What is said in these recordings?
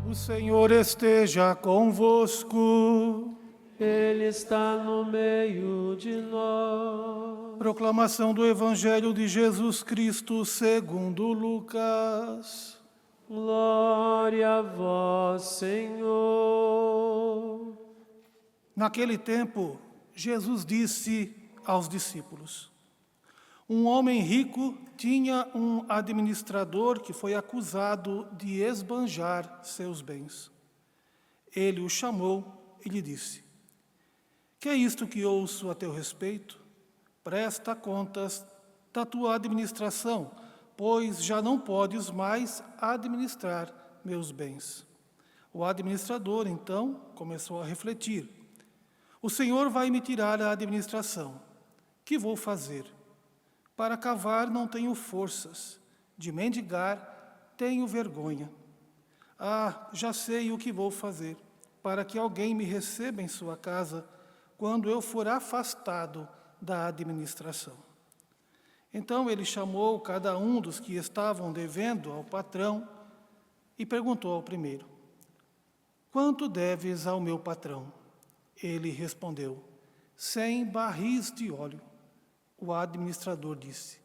O Senhor esteja convosco. Ele está no meio de nós. Proclamação do Evangelho de Jesus Cristo segundo Lucas. Glória a vós, Senhor. Naquele tempo, Jesus disse aos discípulos: um homem rico tinha um administrador que foi acusado de esbanjar seus bens. Ele o chamou e lhe disse: que é isto que ouço a teu respeito? Presta contas da tua administração, pois já não podes mais administrar meus bens. O administrador, então, começou a refletir: o Senhor vai me tirar a administração. Que vou fazer? Para cavar não tenho forças, de mendigar tenho vergonha. Já sei o que vou fazer, para que alguém me receba em sua casa quando eu for afastado da administração. Então ele chamou cada um dos que estavam devendo ao patrão e perguntou ao primeiro: quanto deves ao meu patrão? Ele respondeu: 100 barris de óleo. O administrador disse: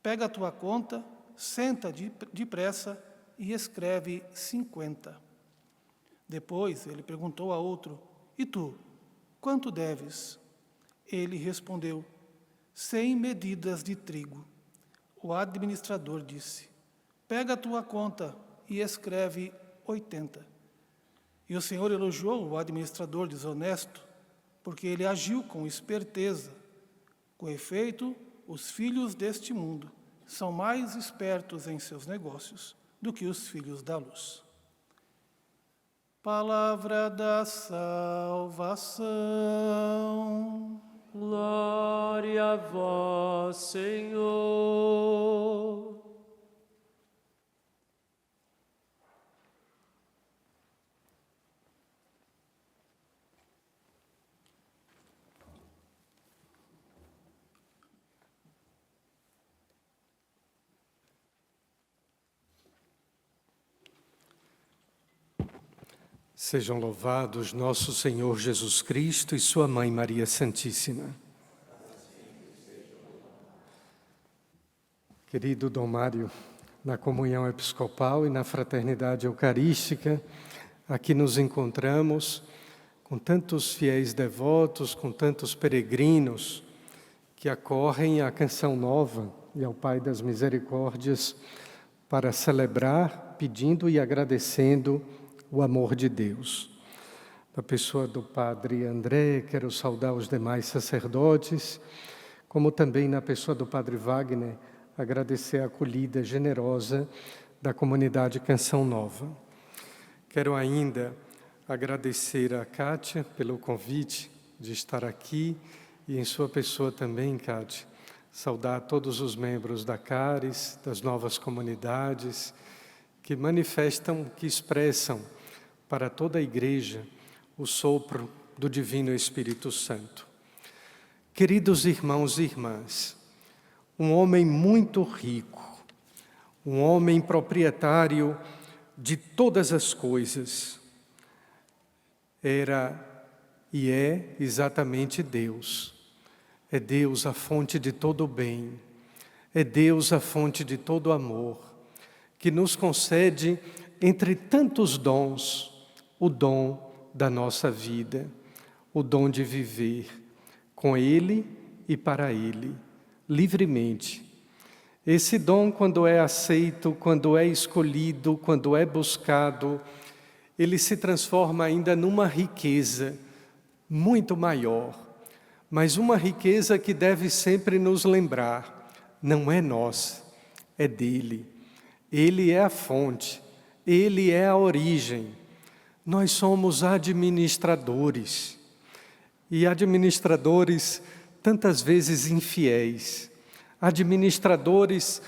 pega a tua conta, senta depressa e escreve 50. Depois ele perguntou a outro: e tu, quanto deves? Ele respondeu: 100 medidas de trigo. O administrador disse: pega a tua conta e escreve 80. E o Senhor elogiou o administrador desonesto, porque ele agiu com esperteza. Com efeito, os filhos deste mundo são mais espertos em seus negócios do que os filhos da luz. Palavra da salvação. Glória a vós, Senhor. Sejam louvados nosso Senhor Jesus Cristo e sua Mãe Maria Santíssima. Querido Dom Mário, na comunhão episcopal e na fraternidade eucarística, aqui nos encontramos com tantos fiéis devotos, com tantos peregrinos que acorrem à Canção Nova e ao Pai das Misericórdias para celebrar, pedindo e agradecendo o amor de Deus. Na pessoa do Padre André, quero saudar os demais sacerdotes, como também na pessoa do Padre Wagner, agradecer a acolhida generosa da comunidade Canção Nova. Quero ainda agradecer a Kátia pelo convite de estar aqui e em sua pessoa também, Kátia, saudar todos os membros da CARES, das novas comunidades, que manifestam, que expressam para toda a Igreja o sopro do Divino Espírito Santo. Queridos irmãos e irmãs, um homem muito rico, um homem proprietário de todas as coisas, era e é exatamente Deus. É Deus a fonte de todo o bem, é Deus a fonte de todo o amor, que nos concede, entre tantos dons, o dom da nossa vida, o dom de viver com Ele e para Ele, livremente. Esse dom, quando é aceito, quando é escolhido, quando é buscado, ele se transforma ainda numa riqueza muito maior, mas uma riqueza que deve sempre nos lembrar, não é nossa, é dele. Ele é a fonte, ele é a origem. Nós somos administradores, e administradores tantas vezes infiéis, administradores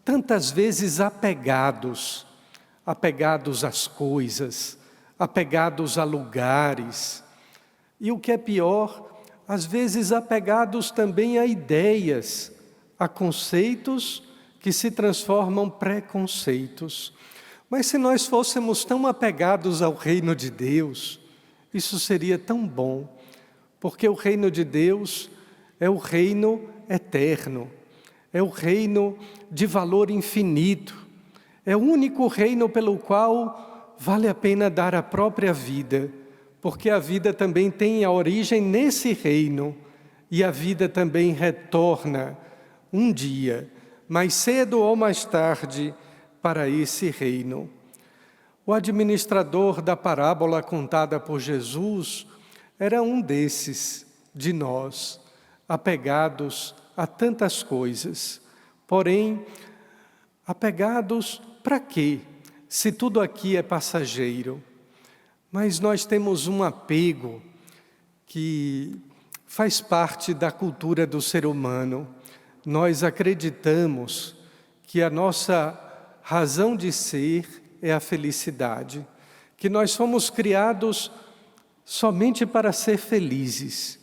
tantas vezes apegados às coisas, apegados a lugares, e o que é pior, às vezes apegados também a ideias, a conceitos que se transformam preconceitos. Mas se nós fôssemos tão apegados ao reino de Deus, isso seria tão bom, porque o reino de Deus é o reino eterno, é o reino de valor infinito, é o único reino pelo qual vale a pena dar a própria vida, porque a vida também tem a origem nesse reino, e a vida também retorna um dia, mais cedo ou mais tarde, para esse reino. O administrador da parábola contada por Jesus era um desses de nós, apegados a tantas coisas. Porém, apegados para quê? Se tudo aqui é passageiro. Mas nós temos um apego que faz parte da cultura do ser humano. Nós acreditamos que a nossa razão de ser é a felicidade, que nós fomos criados somente para ser felizes,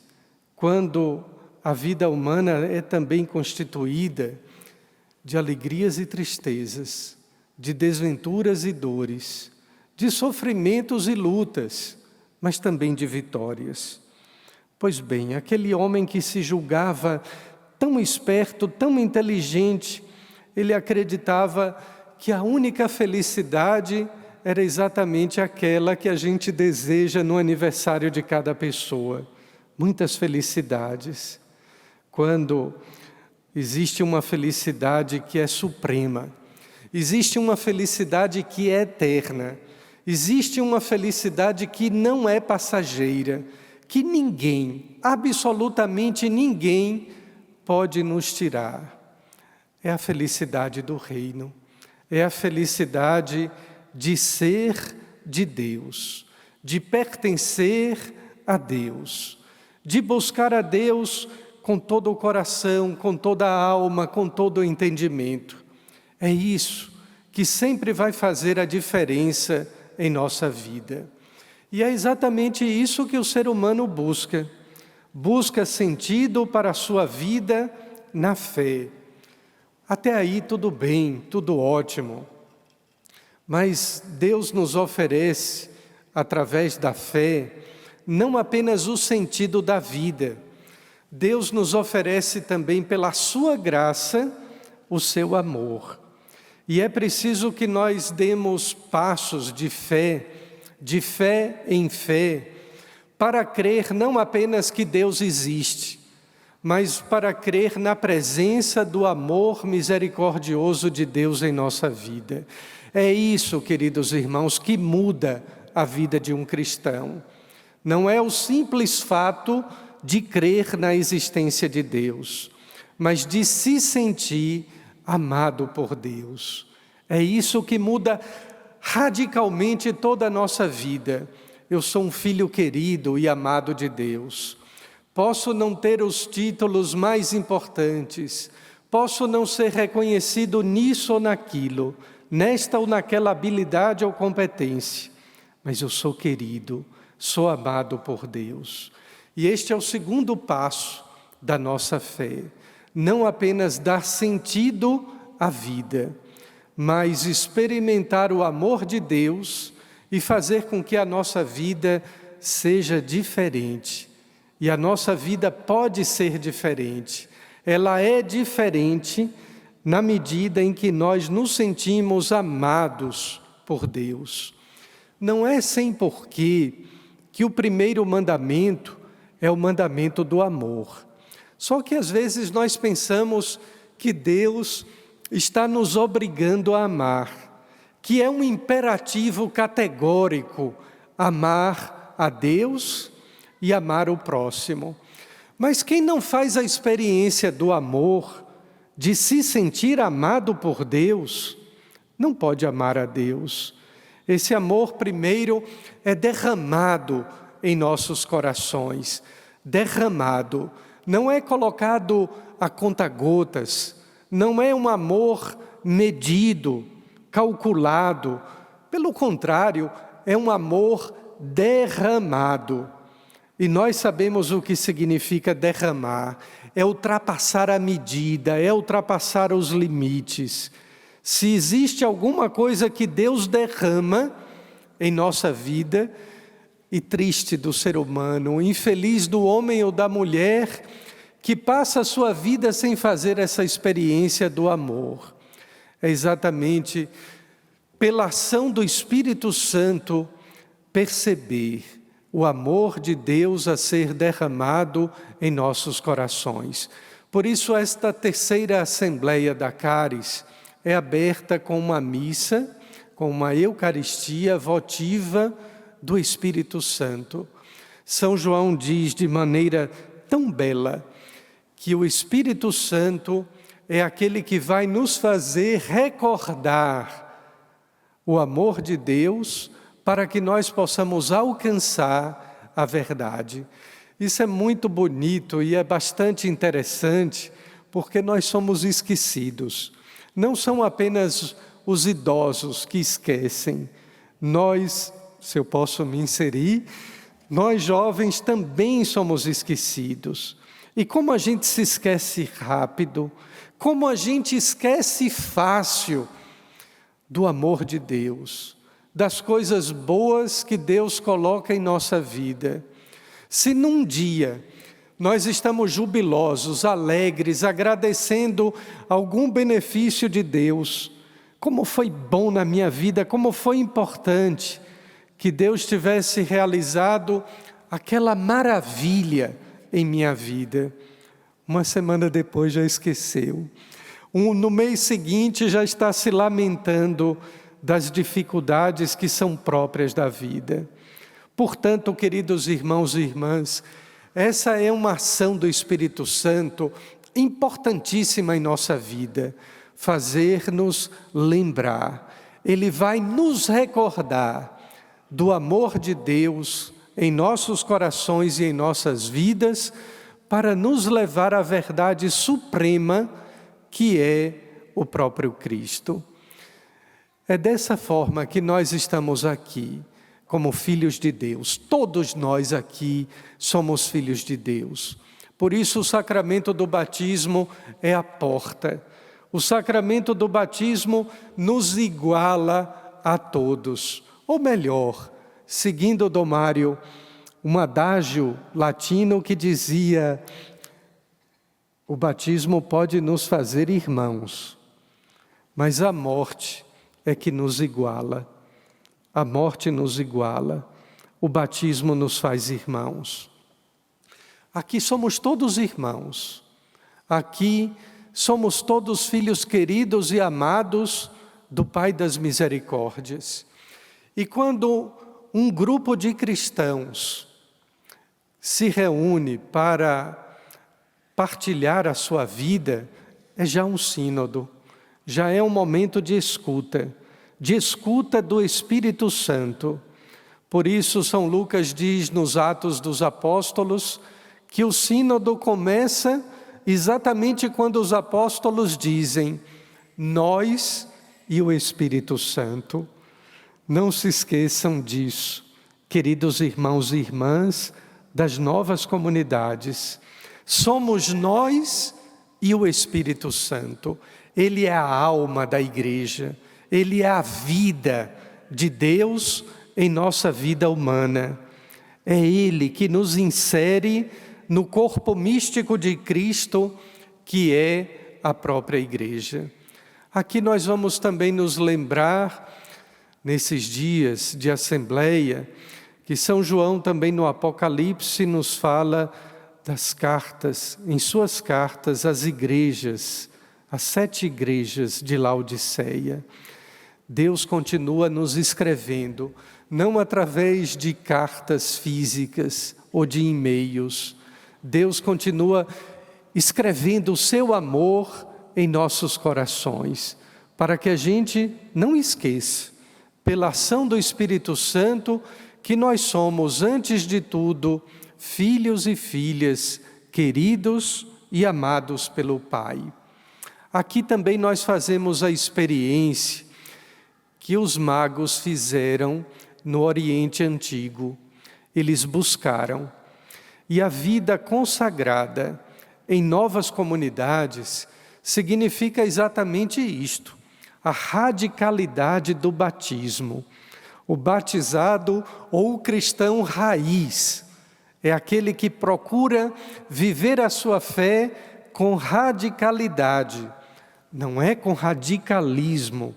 quando a vida humana é também constituída de alegrias e tristezas, de desventuras e dores, de sofrimentos e lutas, mas também de vitórias. Pois bem, aquele homem que se julgava tão esperto, tão inteligente, ele acreditava que a única felicidade era exatamente aquela que a gente deseja no aniversário de cada pessoa. Muitas felicidades. Quando existe uma felicidade que é suprema, existe uma felicidade que é eterna, existe uma felicidade que não é passageira, que ninguém, absolutamente ninguém, pode nos tirar. É a felicidade do reino, é a felicidade de ser de Deus, de pertencer a Deus, de buscar a Deus com todo o coração, com toda a alma, com todo o entendimento. É isso que sempre vai fazer a diferença em nossa vida. E é exatamente isso que o ser humano busca. Busca sentido para a sua vida na fé. Até aí tudo bem, tudo ótimo. Mas Deus nos oferece, através da fé, não apenas o sentido da vida. Deus nos oferece também, pela sua graça, o seu amor. E é preciso que nós demos passos de fé em fé, para crer não apenas que Deus existe, mas para crer na presença do amor misericordioso de Deus em nossa vida. É isso, queridos irmãos, que muda a vida de um cristão. Não é o simples fato de crer na existência de Deus, mas de se sentir amado por Deus. É isso que muda radicalmente toda a nossa vida. Eu sou um filho querido e amado de Deus. Posso não ter os títulos mais importantes, posso não ser reconhecido nisso ou naquilo, nesta ou naquela habilidade ou competência, mas eu sou querido, sou amado por Deus. E este é o segundo passo da nossa fé. Não apenas dar sentido à vida, mas experimentar o amor de Deus e fazer com que a nossa vida seja diferente. E a nossa vida pode ser diferente. Ela é diferente na medida em que nós nos sentimos amados por Deus. Não é sem porquê que o primeiro mandamento é o mandamento do amor. Só que às vezes nós pensamos que Deus está nos obrigando a amar, que é um imperativo categórico amar a Deus e amar o próximo. Mas quem não faz a experiência do amor, de se sentir amado por Deus, não pode amar a Deus. Esse amor primeiro é derramado em nossos corações, derramado, não é colocado a conta-gotas, não é um amor medido, calculado, pelo contrário, é um amor derramado. E nós sabemos o que significa derramar, é ultrapassar a medida, é ultrapassar os limites. Se existe alguma coisa que Deus derrama em nossa vida, e triste do ser humano, infeliz do homem ou da mulher, que passa a sua vida sem fazer essa experiência do amor. É exatamente pela ação do Espírito Santo perceber o amor de Deus a ser derramado em nossos corações. Por isso, esta terceira Assembleia da Caris é aberta com uma missa, com uma Eucaristia votiva do Espírito Santo. São João diz de maneira tão bela que o Espírito Santo é aquele que vai nos fazer recordar o amor de Deus para que nós possamos alcançar a verdade. Isso é muito bonito e é bastante interessante, porque nós somos esquecidos. Não são apenas os idosos que esquecem. Nós, se eu posso me inserir, nós jovens também somos esquecidos. E como a gente se esquece rápido, como a gente esquece fácil do amor de Deus, das coisas boas que Deus coloca em nossa vida. Se num dia nós estamos jubilosos, alegres, agradecendo algum benefício de Deus, como foi bom na minha vida, como foi importante que Deus tivesse realizado aquela maravilha em minha vida. Uma semana depois já esqueceu. No mês seguinte já está se lamentando das dificuldades que são próprias da vida. Portanto, queridos irmãos e irmãs, essa é uma ação do Espírito Santo importantíssima em nossa vida, fazer-nos lembrar. Ele vai nos recordar do amor de Deus em nossos corações e em nossas vidas, para nos levar à verdade suprema, que é o próprio Cristo. É dessa forma que nós estamos aqui, como filhos de Deus. Todos nós aqui somos filhos de Deus. Por isso o sacramento do batismo é a porta. O sacramento do batismo nos iguala a todos. Ou melhor, seguindo Dom Mário, um adágio latino que dizia: o batismo pode nos fazer irmãos, mas a morte é que nos iguala. A morte nos iguala, o batismo nos faz irmãos. Aqui somos todos irmãos, aqui somos todos filhos queridos e amados do Pai das Misericórdias. E quando um grupo de cristãos se reúne para partilhar a sua vida, é já um sínodo, já é um momento de escuta do Espírito Santo. Por isso, São Lucas diz nos Atos dos Apóstolos que o sínodo começa exatamente quando os apóstolos dizem: nós e o Espírito Santo. Não se esqueçam disso, queridos irmãos e irmãs das novas comunidades. Somos nós e o Espírito Santo. Ele é a alma da igreja. Ele é a vida de Deus em nossa vida humana. É Ele que nos insere no corpo místico de Cristo, que é a própria igreja. Aqui nós vamos também nos lembrar, nesses dias de assembleia, que São João também no Apocalipse nos fala das cartas, em suas cartas às igrejas, às 7 igrejas de Laodiceia. Deus continua nos escrevendo, não através de cartas físicas ou de e-mails. Deus continua escrevendo o seu amor em nossos corações, para que a gente não esqueça, pela ação do Espírito Santo, que nós somos, antes de tudo, filhos e filhas queridos e amados pelo Pai. Aqui também nós fazemos a experiência que os magos fizeram no Oriente Antigo. Eles buscaram. E a vida consagrada em novas comunidades significa exatamente isto. a radicalidade do batismo. O batizado ou o cristão raiz é aquele que procura viver a sua fé com radicalidade. Não é com radicalismo,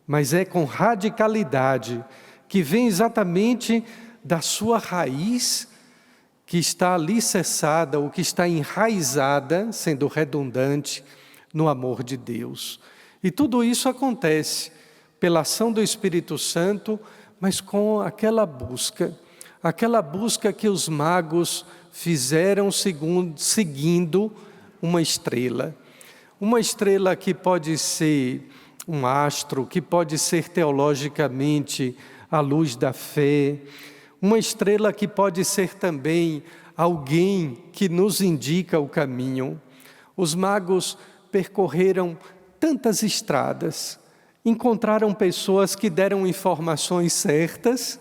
mas é com radicalidade, que vem exatamente da sua raiz, que está alicerçada ou que está enraizada, sendo redundante, no amor de Deus. E tudo isso acontece pela ação do Espírito Santo, mas com aquela busca que os magos fizeram seguindo uma estrela. Uma estrela que pode ser um astro, que pode ser teologicamente a luz da fé, uma estrela que pode ser também alguém que nos indica o caminho. Os magos percorreram tantas estradas, encontraram pessoas que deram informações certas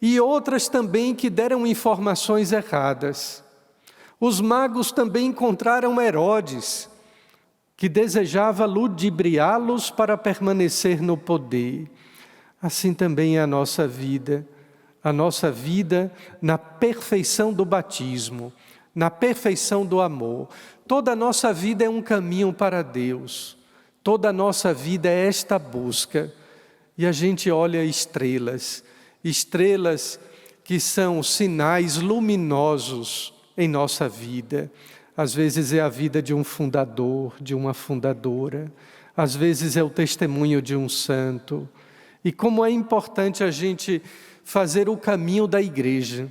e outras também que deram informações erradas. Os magos também encontraram Herodes, que desejava ludibriá-los para permanecer no poder. Assim também é a nossa vida na perfeição do batismo, na perfeição do amor. Toda a nossa vida é um caminho para Deus, toda a nossa vida é esta busca. E a gente olha estrelas que são sinais luminosos em nossa vida. Às vezes é a vida de um fundador, de uma fundadora, às vezes é o testemunho de um santo. E como é importante a gente fazer o caminho da igreja.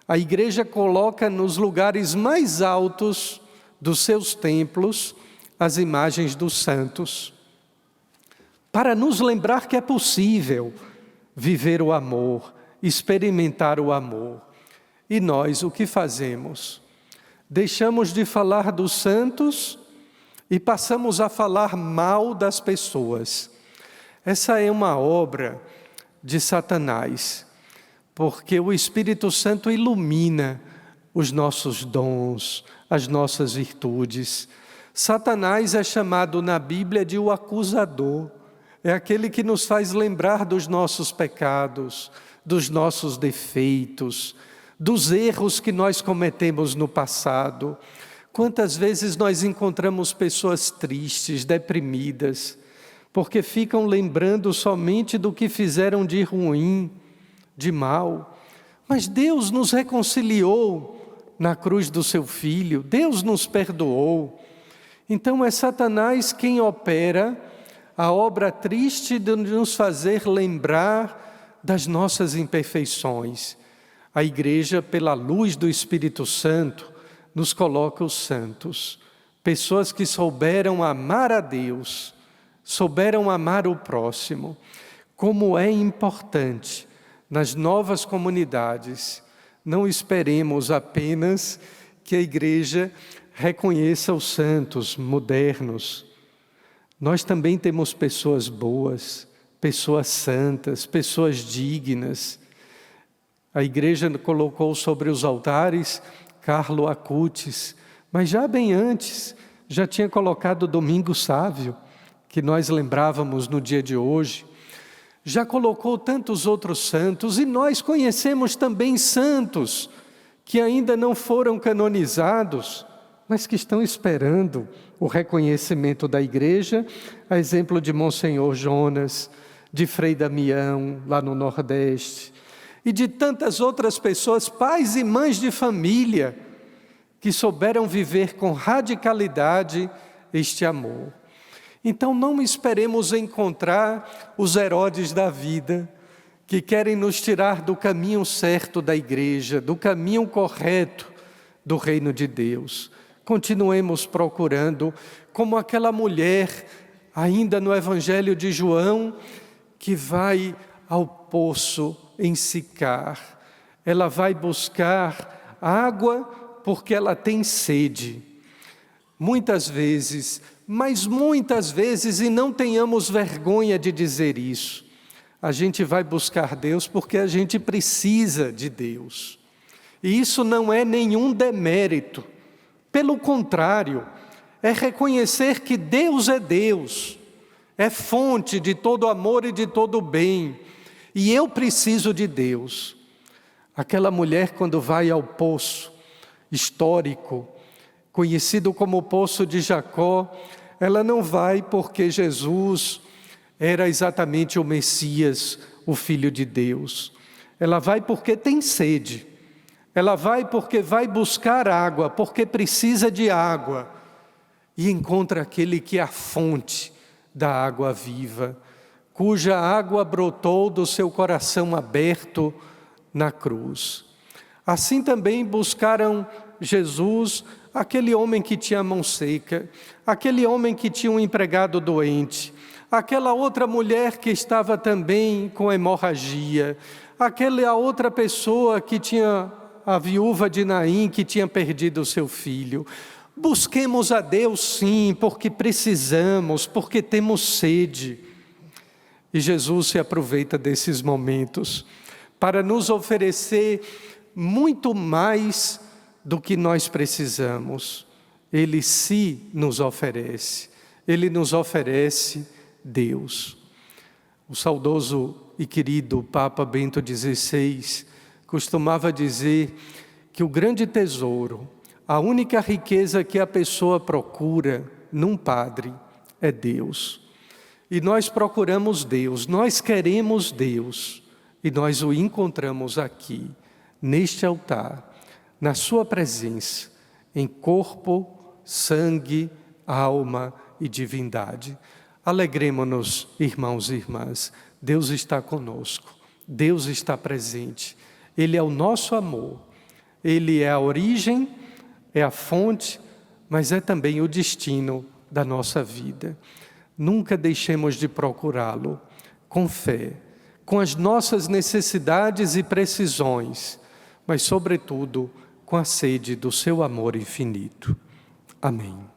A igreja coloca nos lugares mais altos dos seus templos as imagens dos santos, para nos lembrar que é possível viver o amor, experimentar o amor. E nós o que fazemos? Deixamos de falar dos santos e passamos a falar mal das pessoas. Essa é uma obra de Satanás, porque o Espírito Santo ilumina os nossos dons, as nossas virtudes. Satanás é chamado na Bíblia de o acusador. É aquele que nos faz lembrar dos nossos pecados, dos nossos defeitos, dos erros que nós cometemos no passado. Quantas vezes nós encontramos pessoas tristes, deprimidas, porque ficam lembrando somente do que fizeram de ruim, de mal. Mas Deus nos reconciliou na cruz do seu Filho, Deus nos perdoou. Então é Satanás quem opera a obra triste de nos fazer lembrar das nossas imperfeições. A igreja, pela luz do Espírito Santo, nos coloca os santos, pessoas que souberam amar a Deus, souberam amar o próximo. Como é importante nas novas comunidades, não esperemos apenas que a igreja reconheça os santos modernos. Nós também temos pessoas boas, pessoas santas, pessoas dignas. A igreja colocou sobre os altares Carlo Acutis, mas já bem antes, já tinha colocado Domingo Sávio, que nós lembrávamos no dia de hoje. Já colocou tantos outros santos, e nós conhecemos também santos que ainda não foram canonizados, mas que estão esperando o reconhecimento da igreja, a exemplo de Monsenhor Jonas, de Frei Damião, lá no Nordeste, e de tantas outras pessoas, pais e mães de família, que souberam viver com radicalidade este amor. Então não esperemos encontrar os Herodes da vida, que querem nos tirar do caminho certo da igreja, do caminho correto do reino de Deus. Continuemos procurando, como aquela mulher, ainda no Evangelho de João, que vai ao poço em Sicar. Ela vai buscar água porque ela tem sede. Muitas vezes, mas muitas vezes, e não tenhamos vergonha de dizer isso, a gente vai buscar Deus porque a gente precisa de Deus. E isso não é nenhum demérito. Pelo contrário, é reconhecer que Deus é Deus é fonte de todo amor e de todo bem, e eu preciso de Deus. Aquela mulher, quando vai ao poço histórico, conhecido como Poço de Jacó, ela não vai porque Jesus era exatamente o Messias, o Filho de Deus. Ela vai porque tem sede. Ela vai porque vai buscar água, porque precisa de água. E encontra aquele que é a fonte da água viva, cuja água brotou do seu coração aberto na cruz. Assim também buscaram Jesus, aquele homem que tinha a mão seca, aquele homem que tinha um empregado doente, aquela outra mulher que estava também com hemorragia, aquela outra pessoa que tinha a viúva de Naim, que tinha perdido o seu filho. Busquemos a Deus sim, porque precisamos, porque temos sede. E Jesus se aproveita desses momentos para nos oferecer muito mais do que nós precisamos. Ele se nos oferece. Ele nos oferece Deus. O saudoso e querido Papa Bento XVI costumava dizer que o grande tesouro, a única riqueza que a pessoa procura num padre é Deus. E nós procuramos Deus, nós queremos Deus, e nós o encontramos aqui, neste altar, na sua presença, em corpo, sangue, alma e divindade. Alegremo-nos, irmãos e irmãs, Deus está conosco, Deus está presente, Ele é o nosso amor, Ele é a origem, é a fonte, mas é também o destino da nossa vida. Nunca deixemos de procurá-lo com fé, com as nossas necessidades e precisões, mas sobretudo com a sede do seu amor infinito. Amém.